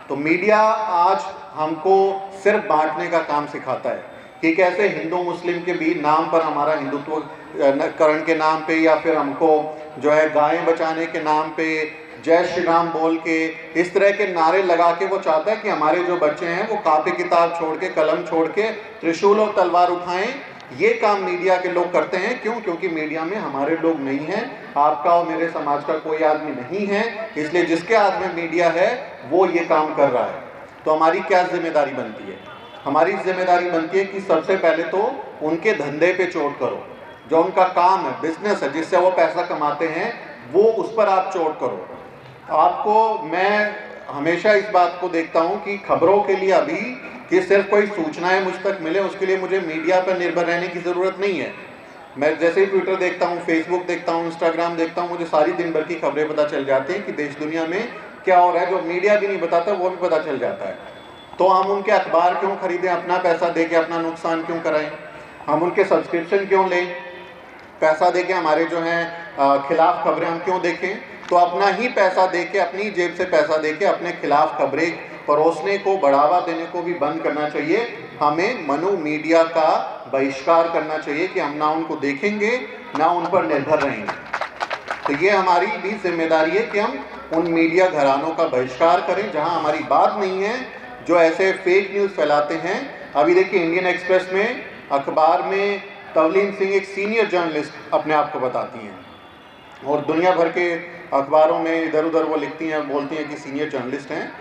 तो मीडिया आज हमको सिर्फ बांटने का काम सिखाता है कि कैसे हिंदू मुस्लिम के भी नाम पर हमारा हिंदुत्व करण के नाम पे, या फिर हमको जो है गायें बचाने के नाम पे जय श्री राम बोल के इस तरह के नारे लगा के वो चाहता है कि हमारे जो बच्चे हैं वो कॉपी किताब छोड़ के, कलम छोड़ के त्रिशूल और तलवार उठाएं। ये काम मीडिया के लोग करते हैं। क्यों? क्योंकि मीडिया में हमारे लोग नहीं हैं, आपका और मेरे समाज का कोई आदमी नहीं है, इसलिए जिसके हाथ में मीडिया है वो ये काम कर रहा है। तो हमारी क्या जिम्मेदारी बनती है? हमारी जिम्मेदारी बनती है कि सबसे पहले तो उनके धंधे पे चोट करो, जो उनका काम है, बिजनेस है, जिससे वो पैसा कमाते हैं, वो उस पर आप चोट करो। आपको मैं हमेशा इस बात को देखता हूँ कि खबरों के लिए अभी कि सिर्फ कोई सूचनाएं मुझ तक मिले उसके लिए मुझे मीडिया पर निर्भर रहने की ज़रूरत नहीं है। मैं जैसे ही ट्विटर देखता हूँ, फेसबुक देखता हूँ, इंस्टाग्राम देखता हूँ, मुझे सारी दिन भर की खबरें पता चल जाती हैं कि देश दुनिया में क्या हो रहा है। जो मीडिया भी नहीं बताता वो भी पता चल जाता है। तो हम उनके अखबार क्यों खरीदें, अपना पैसा दे के अपना नुकसान क्यों कराएं? हम उनके सब्सक्रिप्शन क्यों लें, पैसा दे के हमारे जो हैं खिलाफ खबरें हम क्यों देखें? तो अपना ही पैसा दे के, अपनी जेब से पैसा दे के अपने खिलाफ खबरें परोसने को, बढ़ावा देने को भी बंद करना चाहिए। हमें मनु मीडिया का बहिष्कार करना चाहिए कि हम ना उनको देखेंगे ना उन पर निर्भर रहेंगे। तो ये हमारी भी जिम्मेदारी है कि हम उन मीडिया घरानों का बहिष्कार करें जहां हमारी बात नहीं है, जो ऐसे फेक न्यूज़ फैलाते हैं। अभी देखिए इंडियन एक्सप्रेस में अखबार में तवलीन सिंह एक सीनियर जर्नलिस्ट अपने आप को बताती हैं, और दुनिया भर के अखबारों में इधर उधर वो लिखती हैं, बोलती हैं कि सीनियर जर्नलिस्ट हैं।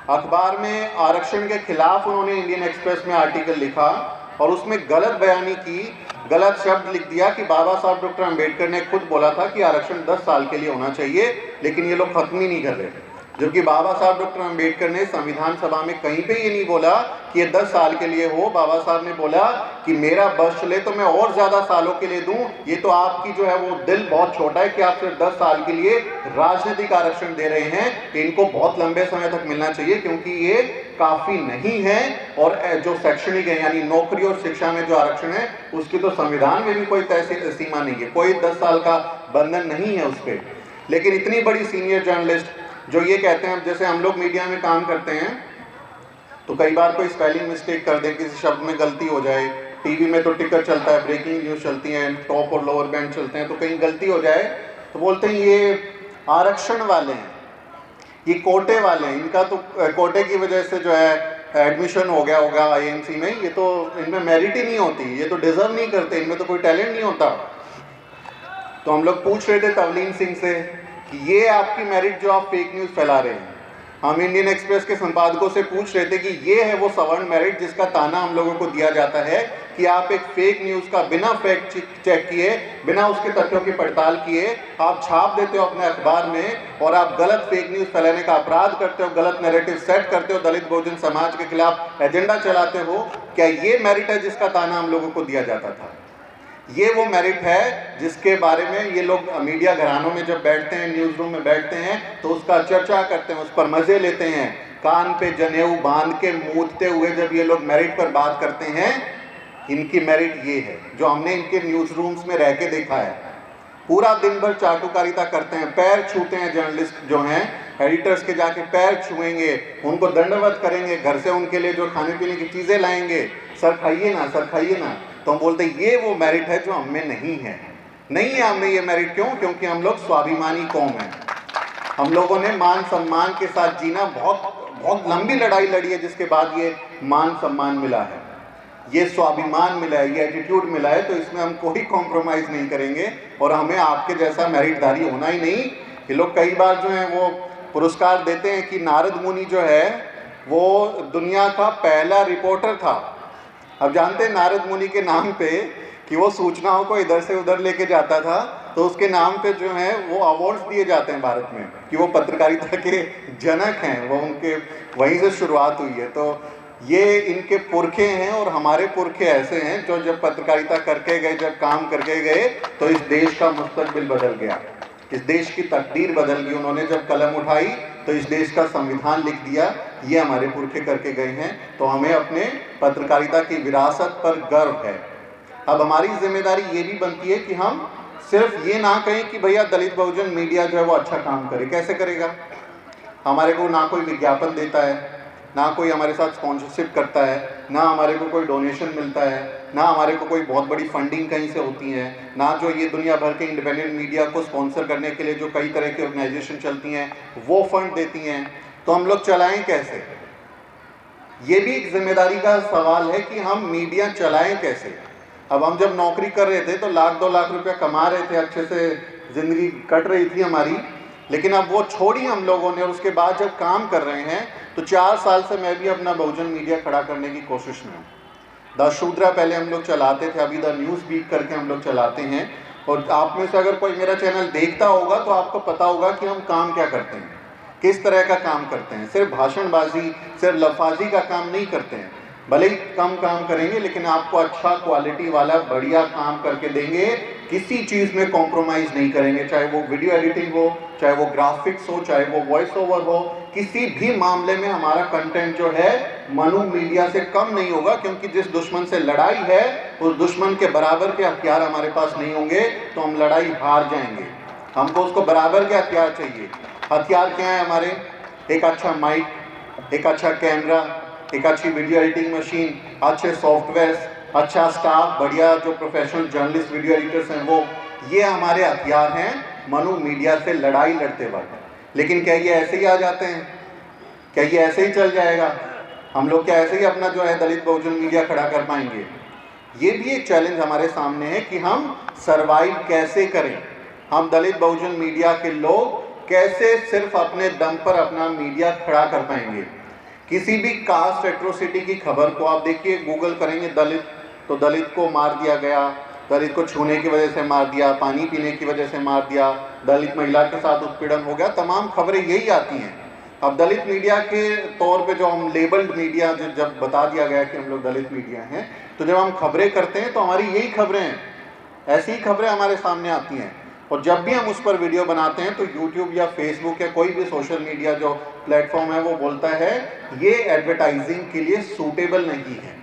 अखबार में आरक्षण के खिलाफ उन्होंने इंडियन एक्सप्रेस में आर्टिकल लिखा और उसमें गलत बयानी की, गलत शब्द लिख दिया कि बाबा साहब डॉक्टर अंबेडकर ने खुद बोला था कि आरक्षण 10 साल के लिए होना चाहिए, लेकिन ये लोग खत्म ही नहीं कर रहे। जबकि बाबा साहब डॉक्टर अंबेडकर ने संविधान सभा में कहीं पे ये नहीं बोला कि ये 10 साल के लिए हो। बाबा साहब ने बोला कि मेरा बस चले तो मैं और ज़्यादा सालों के लिए दूं। ये तो आपकी जो है वो दिल बहुत छोटा है कि आप सिर्फ 10 साल के लिए राजनीतिक आरक्षण दे रहे हैं। इनको बहुत लंबे समय तक मिलना चाहिए, क्योंकि ये काफ़ी नहीं है। और जो शैक्षणिक है यानी नौकरी और शिक्षा में जो आरक्षण है उसकी तो संविधान में भी कोई तय सीमा नहीं है, कोई 10 साल का बंधन नहीं है उस पर। लेकिन इतनी बड़ी सीनियर जर्नलिस्ट जो ये कहते हैं, जैसे हम लोग मीडिया में काम करते हैं तो कई बार कोई स्पेलिंग मिस्टेक कर दे, किसी शब्द में गलती हो जाए, टीवी में तो टिकर चलता है, ब्रेकिंग न्यूज़ चलती हैं, टॉप और लोअर बैंड चलते हैं, तो कहीं गलती हो जाए तो बोलते हैं ये आरक्षण वाले हैं, ये कोटे वाले हैं, इनका तो कोटे की वजह से जो है एडमिशन हो गया होगा आईएमसी में, ये तो इनमें मेरिट ही नहीं होती, ये तो डिज़र्व नहीं करते, इनमें तो कोई टैलेंट नहीं होता। तो हम लोग पूछ रहे थे तवलीन सिंह से कि ये आपकी मेरिट जो आप फेक न्यूज़ फैला रहे हैं। हम इंडियन एक्सप्रेस के संपादकों से पूछ रहे थे कि ये है वो सवर्ण मेरिट जिसका ताना हम लोगों को दिया जाता है कि आप एक फेक न्यूज़ का बिना फैक्ट चेक किए, बिना उसके तथ्यों की पड़ताल किए आप छाप देते हो अपने अखबार में, और आप गलत फेक न्यूज़ फैलाने का अपराध करते हो, गलत नैरेटिव सेट करते हो, दलित बहुजन समाज के खिलाफ एजेंडा चलाते हो। क्या ये मेरिट है जिसका ताना हम लोगों को दिया जाता था? ये वो मेरिट है जिसके बारे में ये लोग मीडिया घरानों में जब बैठते हैं, न्यूज़ रूम में बैठते हैं तो उसका चर्चा करते हैं, उस पर मज़े लेते हैं, कान पे जनेऊ बांध के मूदते हुए जब ये लोग मेरिट पर बात करते हैं। इनकी मेरिट ये है जो हमने इनके न्यूज़ रूम्स में रह के देखा है। पूरा दिन भर चाटुकारिता करते हैं, पैर छूते हैं, जर्नलिस्ट जो हैं एडिटर्स के जाके पैर छुएंगे, उनको दंडवत करेंगे, घर से उनके लिए जो खाने पीने की चीज़ें लाएंगे, सर खाइए ना, सर खाइए ना। तो हम बोलते हैं ये वो मेरिट है जो हमें नहीं है। नहीं है हमें ये मेरिट। क्यों? क्योंकि हम लोग स्वाभिमानी कौम हैं। हम लोगों ने मान सम्मान के साथ जीना, बहुत लंबी लड़ाई लड़ी है जिसके बाद ये मान सम्मान मिला है, ये स्वाभिमान मिला है, ये एटीट्यूड मिला है। तो इसमें हम कोई कॉम्प्रोमाइज़ नहीं करेंगे और हमें आपके जैसा मेरिटधारी होना ही नहीं। ये लोग कई बार जो हैं वो पुरस्कार देते हैं कि नारद मुनि जो है वो दुनिया का पहला रिपोर्टर था। अब जानते हैं नारद मुनि के नाम पे कि वो सूचनाओं को इधर से उधर लेके जाता था, तो उसके नाम पे जो है वो अवार्ड्स दिए जाते हैं भारत में कि वो पत्रकारिता के जनक हैं, वो उनके वहीं से शुरुआत हुई है। तो ये इनके पुरखे हैं और हमारे पुरखे ऐसे हैं जो जब पत्रकारिता करके गए, जब काम करके गए तो इस देश का मुस्तकबिल बदल गया, इस देश की तकदीर बदल गई। उन्होंने जब कलम उठाई तो इस देश का संविधान लिख दिया, ये हमारे पुरखे करके गए हैं। तो हमें अपने पत्रकारिता की विरासत पर गर्व है। अब हमारी जिम्मेदारी ये भी बनती है कि हम सिर्फ ये ना कहें कि भैया दलित बहुजन मीडिया जो है वो अच्छा काम करे। कैसे करेगा? हमारे को ना कोई विज्ञापन देता है, ना कोई हमारे साथ स्पॉन्सरशिप करता है, ना हमारे को कोई डोनेशन मिलता है, ना हमारे को कोई बहुत बड़ी फंडिंग कहीं से होती है, ना जो ये दुनिया भर के इंडिपेंडेंट मीडिया को स्पॉन्सर करने के लिए जो कई तरह की ऑर्गेनाइजेशन चलती हैं वो फंड देती हैं। तो हम लोग चलाएं कैसे? ये भी एक जिम्मेदारी का सवाल है कि हम मीडिया चलाएं कैसे। अब हम जब नौकरी कर रहे थे तो लाख 2 लाख रुपया कमा रहे थे, अच्छे से ज़िंदगी कट रही थी हमारी, लेकिन अब वो छोड़ी हम लोगों ने। और उसके बाद जब काम कर रहे हैं तो 4 साल से मैं भी अपना बहुजन मीडिया खड़ा करने की कोशिश में हूँ। द शूद्रा पहले हम लोग चलाते थे, अभी द न्यूज़ वीक करके हम लोग चलाते हैं। और आप में से अगर कोई मेरा चैनल देखता होगा तो आपको पता होगा कि हम काम क्या करते हैं, किस तरह का काम करते हैं। सिर्फ भाषणबाजी, सिर्फ लफाजी का काम नहीं करते हैं। भले ही कम काम करेंगे लेकिन आपको अच्छा क्वालिटी वाला बढ़िया काम करके देंगे, किसी चीज़ में कॉम्प्रोमाइज़ नहीं करेंगे, चाहे वो वीडियो एडिटिंग हो, चाहे वो ग्राफिक्स हो, चाहे वो वॉइस ओवर हो। किसी भी मामले में हमारा कंटेंट जो है मनु मीडिया से कम नहीं होगा, क्योंकि जिस दुश्मन से लड़ाई है उस दुश्मन के बराबर के हथियार हमारे पास नहीं होंगे तो हम लड़ाई हार जाएंगे। हमको उसको बराबर के हथियार चाहिए। हथियार क्या है हमारे? एक अच्छा माइक, एक अच्छा कैमरा, एक अच्छी वीडियो एडिटिंग मशीन, अच्छे सॉफ्टवेयर, अच्छा स्टाफ, बढ़िया जो प्रोफेशनल जर्नलिस्ट वीडियो एडिटर्स हैं वो, ये हमारे हथियार हैं मनु मीडिया से लड़ाई लड़ते वक्त। लेकिन क्या ये ऐसे ही आ जाते हैं? क्या ये ऐसे ही चल जाएगा? हम लोग क्या ऐसे ही अपना जो है दलित बहुजन मीडिया खड़ा कर पाएंगे? ये भी एक चैलेंज हमारे सामने है कि हम सर्वाइव कैसे करें। हम दलित बहुजन मीडिया के लोग कैसे सिर्फ अपने दम पर अपना मीडिया खड़ा कर पाएंगे। किसी भी कास्ट एट्रोसिटी की खबर को आप देखिए, गूगल करेंगे दलित, तो दलित को मार दिया गया, दलित को छूने की वजह से मार दिया, पानी पीने की वजह से मार दिया, दलित महिला के साथ उत्पीड़न हो गया, तमाम खबरें यही आती हैं। अब दलित मीडिया के तौर पे जो हम लेबल्ड मीडिया, जब बता दिया गया कि हम लोग दलित मीडिया हैं, तो जब हम खबरें करते हैं तो हमारी यही खबरें हैं, ऐसी ही खबरें हमारे सामने आती हैं। और जब भी हम उस पर वीडियो बनाते हैं तो यूट्यूब या फेसबुक या कोई भी सोशल मीडिया जो प्लेटफॉर्म है वो बोलता है ये एडवर्टाइजिंग के लिए सूटेबल नहीं है,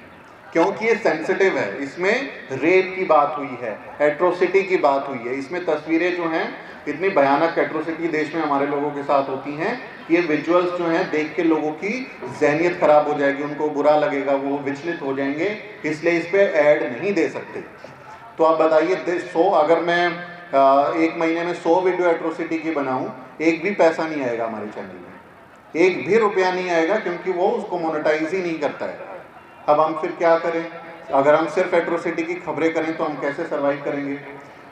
क्योंकि ये सेंसिटिव है, इसमें रेप की बात हुई है, एट्रोसिटी की बात हुई है, इसमें तस्वीरें जो हैं, इतनी भयानक एट्रोसिटी देश में हमारे लोगों के साथ होती हैं, ये विजुअल्स जो हैं देख के लोगों की जहनियत ख़राब हो जाएगी, उनको बुरा लगेगा, वो विचलित हो जाएंगे, इसलिए इस पर ऐड नहीं दे सकते। तो आप बताइए, अगर मैं एक महीने में 100 वीडियो एट्रोसिटी की बनाऊं, एक भी पैसा नहीं आएगा हमारे चैनल में, एक भी रुपया नहीं आएगा, क्योंकि वो उसको मोनेटाइज ही नहीं करता है। अब हम फिर क्या करें? अगर हम सिर्फ एट्रोसिटी की खबरें करें तो हम कैसे सर्वाइव करेंगे?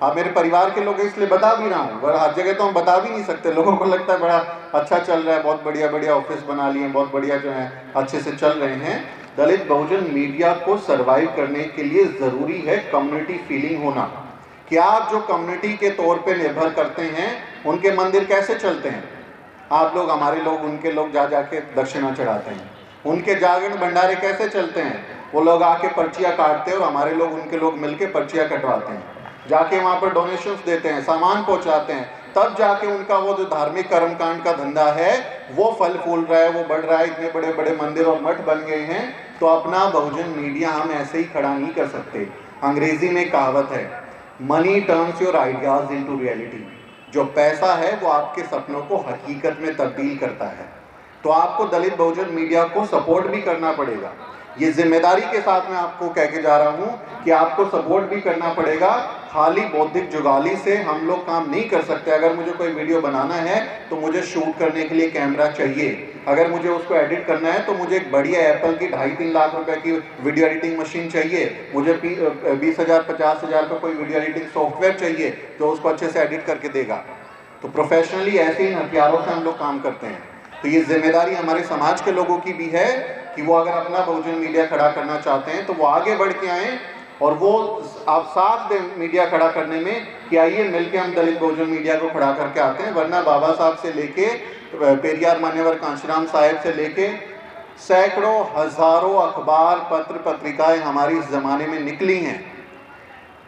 आप मेरे परिवार के लोग इसलिए बता भी रहा हूँ, पर हर जगह तो हम बता भी नहीं सकते। लोगों को लगता है बड़ा अच्छा चल रहा है, बहुत बढ़िया बढ़िया ऑफिस बना लिए, बहुत बढ़िया जो है अच्छे से चल रहे हैं। दलित बहुजन मीडिया को सर्वाइव करने के लिए ज़रूरी है कम्युनिटी फीलिंग होना, कि आप जो कम्युनिटी के तौर पे निर्भर करते हैं उनके मंदिर कैसे चलते हैं। आप लोग, हमारे लोग, उनके लोग जा जाके दक्षिणा चढ़ाते हैं, उनके जागरण भंडारे कैसे चलते हैं, वो लोग आके पर्चियाँ काटते हैं और हमारे लोग, उनके लोग मिलके पर्चियाँ कटवाते हैं, जाके वहाँ पर डोनेशंस देते हैं, सामान पहुँचाते हैं, तब जाके उनका वो जो धार्मिक कर्मकांड का धंधा है वो फल फूल रहा है, वो बढ़ रहा है, इतने बड़े बड़े मंदिर और मठ बन गए हैं। तो अपना बहुजन मीडिया हम ऐसे ही खड़ा नहीं कर सकते। अंग्रेजी में कहावत है, money turns your ideas into reality. जो पैसा है वो आपके सपनों को हकीकत में तब्दील करता है। तो आपको दलित बहुजन मीडिया को सपोर्ट भी करना पड़ेगा। ये जिम्मेदारी के साथ मैं आपको कह के जा रहा हूँ कि आपको सपोर्ट भी करना पड़ेगा। खाली बौद्धिक जुगाली से हम लोग काम नहीं कर सकते। अगर मुझे कोई वीडियो बनाना है तो मुझे शूट करने के लिए कैमरा चाहिए, अगर मुझे उसको एडिट करना है तो मुझे एक बढ़िया एप्पल की 2.5-3 लाख रुपए की वीडियो एडिटिंग मशीन चाहिए, मुझे 20,000-50,000 का कोई वीडियो एडिटिंग सॉफ्टवेयर चाहिए जो उसको अच्छे से एडिट करके देगा। तो प्रोफेशनली ऐसे ही हथियारों से हम लोग काम करते हैं। तो ये जिम्मेदारी हमारे समाज के लोगों की भी है कि वो अगर अपना बहुजन मीडिया खड़ा करना चाहते हैं तो वो आगे बढ़ के आएँ और वो आप साथ दें मीडिया खड़ा करने में कि आइए मिलके हम दलित बहुजन मीडिया को खड़ा करके आते हैं। वरना बाबा साहब से लेके पेरियार मान्यवर कांशीराम साहब से लेके सैकड़ों हजारों अखबार पत्र पत्रिकाएं हमारी इस ज़माने में निकली हैं,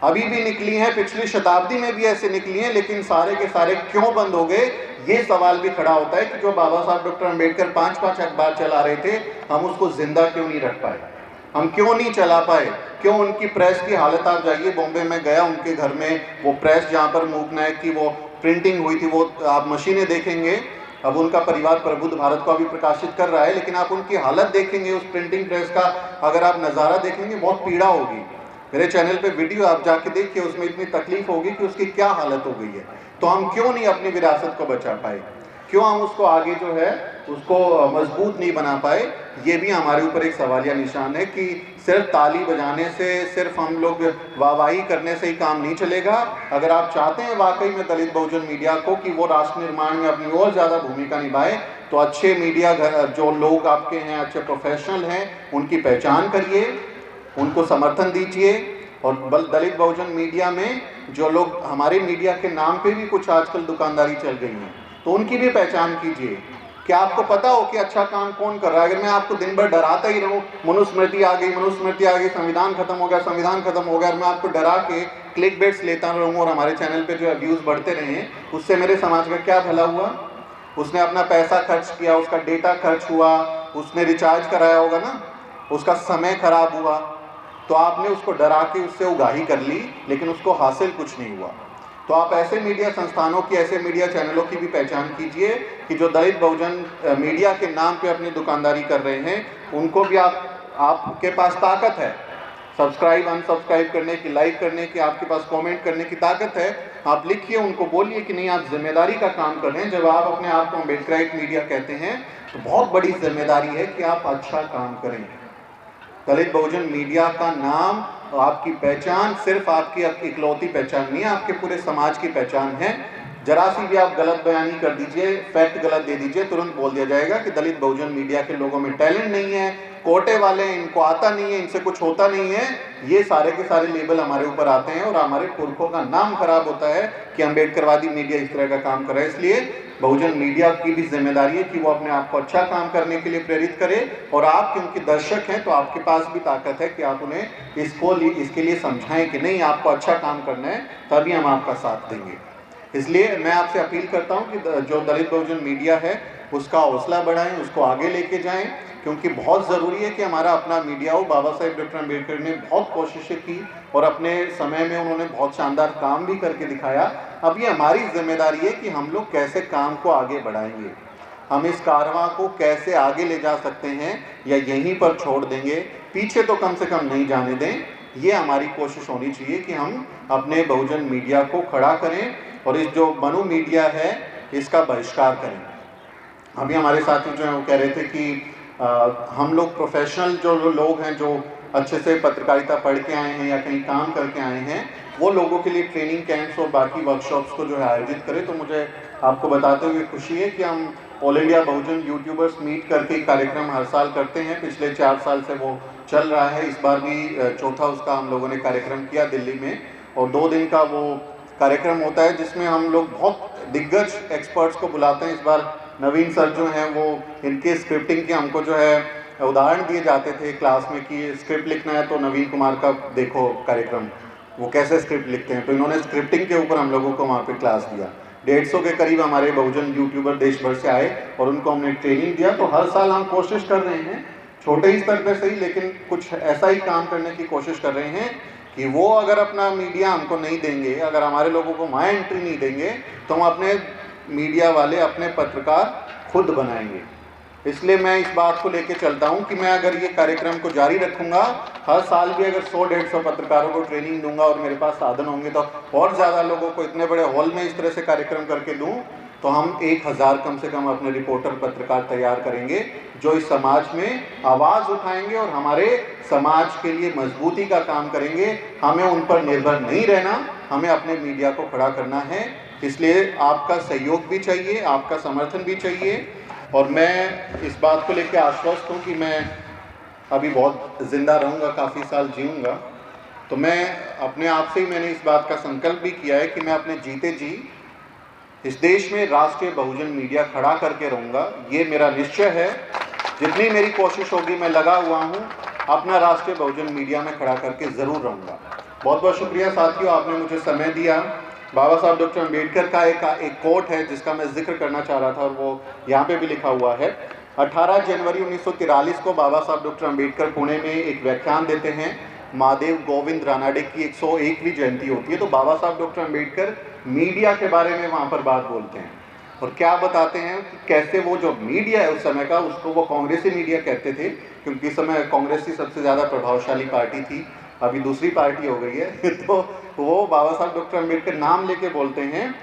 अभी भी निकली हैं, पिछली शताब्दी में भी ऐसे निकली हैं, लेकिन सारे के सारे क्यों बंद हो गए? ये सवाल भी खड़ा होता है कि जो बाबा साहब डॉक्टर अम्बेडकर 5-5 अखबार चला रहे थे, हम उसको जिंदा क्यों नहीं रख पाए, हम क्यों नहीं चला पाए? क्यों उनकी प्रेस की हालत, आप जाइए बॉम्बे में गया उनके घर में, वो प्रेस जहाँ पर मूक नायक की वो प्रिंटिंग हुई थी, वो आप मशीनें देखेंगे, अब उनका परिवार प्रबुद्ध भारत को अभी प्रकाशित कर रहा है, लेकिन आप उनकी हालत देखेंगे उस प्रिंटिंग प्रेस का, अगर आप नज़ारा देखेंगे बहुत पीड़ा होगी। मेरे चैनल पे वीडियो आप जाके देखिए, उसमें इतनी तकलीफ होगी कि उसकी क्या हालत हो गई है। तो हम क्यों नहीं अपनी विरासत को बचा पाए, क्यों हम उसको आगे जो है उसको मजबूत नहीं बना पाए, ये भी हमारे ऊपर एक सवालिया निशान है कि सिर्फ ताली बजाने से, सिर्फ हम लोग वाहवाही करने से ही काम नहीं चलेगा। अगर आप चाहते हैं वाकई में दलित बहुजन मीडिया को कि वो राष्ट्र निर्माण में अपनी और ज़्यादा भूमिका निभाए, तो अच्छे मीडिया जो लोग आपके हैं, अच्छे प्रोफेशनल हैं, उनकी पहचान करिए, उनको समर्थन दीजिए। और दलित बहुजन मीडिया में जो लोग, हमारे मीडिया के नाम पे भी कुछ आजकल दुकानदारी चल गई है, तो उनकी भी पहचान कीजिए। क्या आपको पता हो कि अच्छा काम कौन कर रहा है? अगर मैं आपको दिन भर डराता ही रहूं, मनुस्मृति आ गई, मनुस्मृति आ गई, संविधान खत्म हो गया, संविधान खत्म हो गया, और मैं आपको डरा के क्लिक बेट्स लेता रहूं और हमारे चैनल पे जो व्यूज़ बढ़ते रहे, उससे मेरे समाज का क्या भला हुआ? उसने अपना पैसा खर्च किया, उसका डेटा खर्च हुआ, उसने रिचार्ज कराया होगा ना, उसका समय खराब हुआ, तो आपने उसको डरा के उससे उगाही कर ली, लेकिन उसको हासिल कुछ नहीं हुआ। तो आप ऐसे मीडिया संस्थानों की, ऐसे मीडिया चैनलों की भी पहचान कीजिए कि जो दलित बहुजन मीडिया के नाम पे अपनी दुकानदारी कर रहे हैं, उनको भी आपके पास ताकत है सब्सक्राइब अनसब्सक्राइब करने की, लाइक करने की, आपके पास कमेंट करने की ताकत है। आप लिखिए, उनको बोलिए कि नहीं, आप जिम्मेदारी का काम कर रहे हैं। जब आप अपने आप को अम्बेडकराइट मीडिया कहते हैं, तो बहुत बड़ी जिम्मेदारी है कि आप अच्छा काम करें। दलित बहुजन मीडिया का नाम, आपकी पहचान सिर्फ आपकी इकलौती पहचान नहीं है, आपके पूरे समाज की पहचान है। जरा सी भी आप गलत बयानी कर दीजिए, फैक्ट गलत दे दीजिए, तुरंत बोल दिया जाएगा कि दलित बहुजन मीडिया के लोगों में टैलेंट नहीं है, कोटे वाले हैं, इनको आता नहीं है, इनसे कुछ होता नहीं है। ये सारे के सारे लेबल हमारे ऊपर आते हैं और हमारे पुरखों का नाम खराब होता है कि अम्बेडकरवादी मीडिया इस तरह का काम कर रहा है। इसलिए बहुजन मीडिया की भी जिम्मेदारी है कि वो अपने आप को अच्छा काम करने के लिए प्रेरित करे, और आप क्योंकि दर्शक हैं तो आपके पास भी ताकत है कि आप उन्हें इसके लिए समझाएं कि नहीं, आपको अच्छा काम करना है, तभी हम आपका साथ देंगे। इसलिए मैं आपसे अपील करता हूं कि जो दलित बहुजन मीडिया है उसका हौसला बढ़ाएं, उसको आगे लेके जाएं, क्योंकि बहुत ज़रूरी है कि हमारा अपना मीडिया हो। बाबा साहेब डॉक्टर अम्बेडकर ने बहुत कोशिशें की और अपने समय में उन्होंने बहुत शानदार काम भी करके दिखाया। अब ये हमारी जिम्मेदारी है कि हम लोग कैसे काम को आगे बढ़ाएंगे, हम इस कारवां को कैसे आगे ले जा सकते हैं, या यहीं पर छोड़ देंगे, पीछे तो कम से कम नहीं जाने दें। ये हमारी कोशिश होनी चाहिए कि हम अपने बहुजन मीडिया को खड़ा करें और इस जो मनु मीडिया है इसका बहिष्कार करें। अभी हमारे साथी जो हैं वो कह रहे थे कि हम लोग प्रोफेशनल जो लोग हैं, जो अच्छे से पत्रकारिता पढ़ के आए हैं या कहीं काम करके आए हैं, वो लोगों के लिए ट्रेनिंग कैंप्स और बाकी वर्कशॉप्स को जो है आयोजित करें। तो मुझे आपको बताते हुए खुशी है कि हम ऑल इंडिया बहुजन यूट्यूबर्स मीट करके कार्यक्रम हर साल करते हैं। पिछले 4 साल से वो चल रहा है, इस बार भी चौथा उसका हम लोगों ने कार्यक्रम किया दिल्ली में, और 2 दिन का वो कार्यक्रम होता है जिसमें हम लोग बहुत दिग्गज एक्सपर्ट्स को बुलाते हैं। इस बार नवीन सर जो हैं वो, इनके स्क्रिप्टिंग के हमको जो है उदाहरण दिए जाते थे क्लास में कि स्क्रिप्ट लिखना है तो नवीन कुमार का देखो कार्यक्रम, वो कैसे स्क्रिप्ट लिखते हैं। तो इन्होंने स्क्रिप्टिंग के ऊपर हम लोगों को वहाँ पे क्लास दिया। 150 के करीब हमारे बहुजन यूट्यूबर देश भर से आए और उनको हमने ट्रेनिंग दिया। तो हर साल हम कोशिश कर रहे हैं, छोटे ही स्तर पर सही, लेकिन कुछ ऐसा ही काम करने की कोशिश कर रहे हैं कि वो अगर अपना मीडिया हमको नहीं देंगे, अगर हमारे लोगों को वहाँ एंट्री नहीं देंगे, तो हम अपने मीडिया वाले, अपने पत्रकार खुद बनाएंगे। इसलिए मैं इस बात को लेके चलता हूं कि मैं अगर ये कार्यक्रम को जारी रखूंगा, हर साल भी अगर 100-150 पत्रकारों को ट्रेनिंग दूंगा और मेरे पास साधन होंगे तो और ज़्यादा लोगों को इतने बड़े हॉल में इस तरह से कार्यक्रम करके दूं, तो हम 1000 कम से कम अपने रिपोर्टर पत्रकार तैयार करेंगे जो इस समाज में आवाज़ उठाएंगे और हमारे समाज के लिए मजबूती का काम करेंगे। हमें उन पर निर्भर नहीं रहना, हमें अपने मीडिया को खड़ा करना है। इसलिए आपका सहयोग भी चाहिए, आपका समर्थन भी चाहिए। और मैं इस बात को लेकर आश्वस्त हूँ कि मैं अभी बहुत ज़िंदा रहूँगा, काफ़ी साल जीऊँगा। तो मैं अपने आप से ही मैंने इस बात का संकल्प भी किया है कि मैं अपने जीते जी इस देश में राष्ट्रीय बहुजन मीडिया खड़ा करके रहूँगा। ये मेरा निश्चय है। जितनी मेरी कोशिश होगी, मैं लगा हुआ हूँ, अपना राष्ट्रीय बहुजन मीडिया में खड़ा करके ज़रूर रहूँगा। बहुत बहुत शुक्रिया साथियों, आपने मुझे समय दिया। बाबा साहब डॉक्टर अम्बेडकर का एक कोट है जिसका मैं जिक्र करना चाह रहा था, और वो यहाँ पे भी लिखा हुआ है। 18 जनवरी 1943 को बाबा साहब डॉक्टर अम्बेडकर पुणे में एक व्याख्यान देते हैं। महादेव गोविंद रानाडे की 101वीं जयंती होती है। तो बाबा साहब डॉक्टर अम्बेडकर मीडिया के बारे में वहाँ पर बात बोलते हैं। और क्या बताते हैं कि कैसे वो जो मीडिया है उस समय का, उसको वो कांग्रेसी मीडिया कहते थे, क्योंकि इस समय कांग्रेस ही सबसे ज़्यादा प्रभावशाली पार्टी थी, अभी दूसरी पार्टी हो गई है। तो वो बाबा साहब डॉक्टर अम्बेडकर नाम लेके बोलते हैं,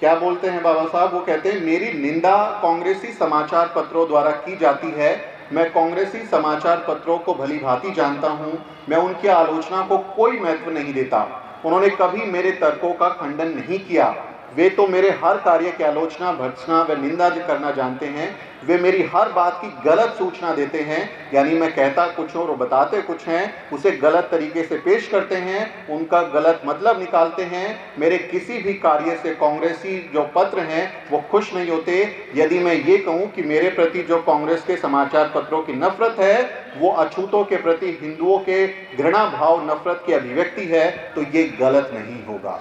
क्या बोलते हैं बाबा साहब, वो कहते हैं मेरी निंदा कांग्रेसी समाचार पत्रों द्वारा की जाती है। मैं कांग्रेसी समाचार पत्रों को भली भांति जानता हूं, मैं उनकी आलोचना को कोई महत्व नहीं देता। उन्होंने कभी मेरे तर्कों का खंडन नहीं किया। वे तो मेरे हर कार्य की आलोचना, भर्त्सना व निंदा करना जानते हैं। वे मेरी हर बात की गलत सूचना देते हैं, यानी मैं कहता कुछ और बताते कुछ हैं, उसे गलत तरीके से पेश करते हैं, उनका गलत मतलब निकालते हैं। मेरे किसी भी कार्य से कांग्रेसी जो पत्र हैं वो खुश नहीं होते। यदि मैं ये कहूँ कि मेरे प्रति जो कांग्रेस के समाचार पत्रों की नफरत है वो अछूतों के प्रति हिंदुओं के घृणा भाव नफरत की अभिव्यक्ति है, तो ये गलत नहीं होगा।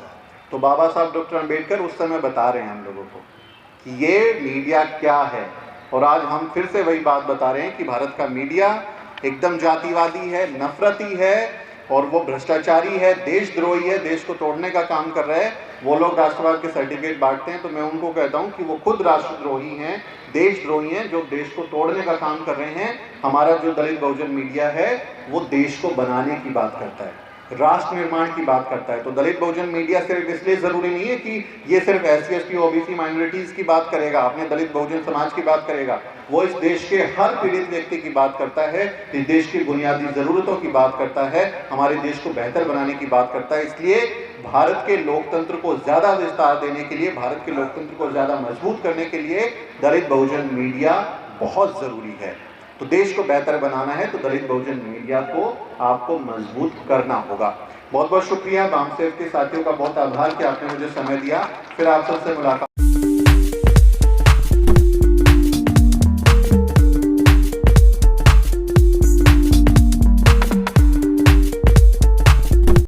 तो बाबा साहब डॉक्टर अम्बेडकर उस समय बता रहे हैं हम लोगों को कि ये मीडिया क्या है। और आज हम फिर से वही बात बता रहे हैं कि भारत का मीडिया एकदम जातिवादी है, नफरती है, और वो भ्रष्टाचारी है, देशद्रोही है, देश को तोड़ने का काम कर रहा है। वो लोग राष्ट्रवाद के सर्टिफिकेट बांटते हैं, तो मैं उनको कहता हूँ कि वो खुद राष्ट्रद्रोही हैं, देशद्रोही हैं, जो देश को तोड़ने का काम कर रहे हैं। हमारा जो दलित बहुजन मीडिया है वो देश को बनाने की बात करता है, राष्ट्र निर्माण की बात करता है। तो दलित बहुजन मीडिया सिर्फ इसलिए ज़रूरी नहीं है कि ये सिर्फ SC ST OBC माइनॉरिटीज़ की बात करेगा, अपने दलित बहुजन समाज की बात करेगा। वो इस देश के हर पीड़ित व्यक्ति की बात करता है, इस देश की बुनियादी ज़रूरतों की बात करता है, हमारे देश को बेहतर बनाने की बात करता है। इसलिए भारत के लोकतंत्र को ज़्यादा विस्तार देने के लिए, भारत के लोकतंत्र को ज़्यादा मजबूत करने के लिए दलित बहुजन मीडिया बहुत ज़रूरी है। तो देश को बेहतर बनाना है तो दलित बहुजन मीडिया को आपको मजबूत करना होगा। बहुत बहुत शुक्रिया, बामसेफ के साथियों का बहुत आभार कि आपने मुझे समय दिया। फिर आप सबसे मुलाकात।